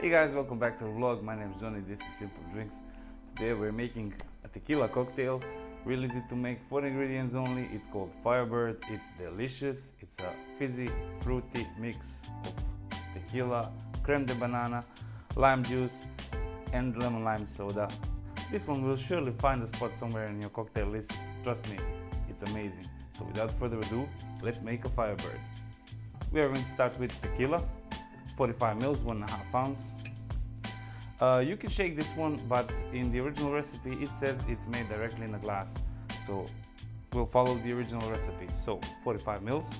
Hey guys, welcome back to the vlog. My name is Johnny, this is Simple Drinks. Today we're making a tequila cocktail. Real easy to make, 4 ingredients only. It's called Firebird. It's delicious. It's a fizzy, fruity mix of tequila, creme de banana, lime juice and lemon lime soda. This one will surely find a spot somewhere in your cocktail list. Trust me, it's amazing. So without further ado, let's make a Firebird. We are going to start with tequila. 45 mils, 1.5 ounce. You can shake this one, but in the original recipe it says it's made directly in a glass, so we'll follow the original recipe. So 45 mils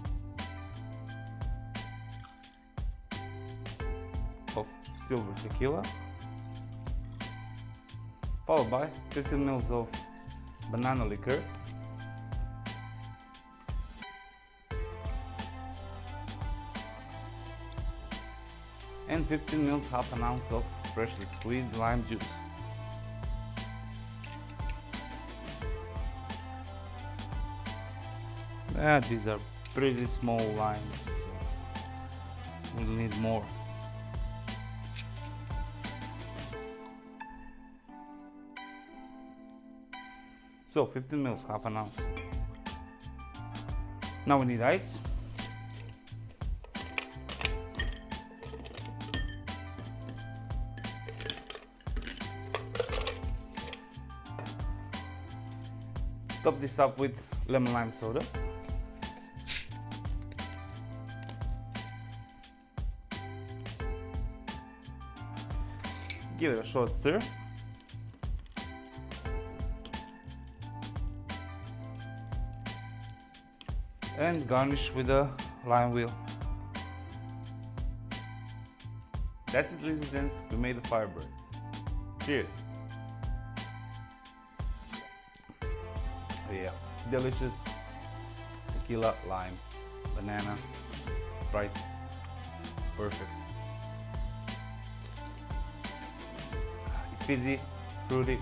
of silver tequila, followed by 15 mils of banana liqueur, and 15 mils, half an ounce of freshly squeezed lime juice. These are pretty small limes, so we'll need more. So 15 mils, half an ounce. Now we need ice. Top this up with lemon lime soda. Give it a short stir. And garnish with a lime wheel. That's it, ladies and gents, we made the Firebird. Cheers! Yeah, delicious tequila, lime, banana, Sprite, perfect. It's fizzy, it's fruity,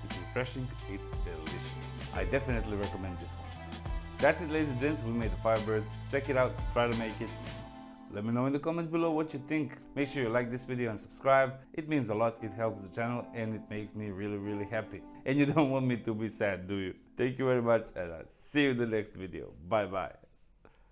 it's refreshing, it's delicious. I definitely recommend this one. That's it, ladies and gents, we made the Firebird. Check it out, try to make it. Let me know in the comments below what you think. Make sure you like this video and subscribe. It means a lot, it helps the channel and it makes me really happy. And you don't want me to be sad, do you? Thank you very much and I'll see you in the next video. Bye bye.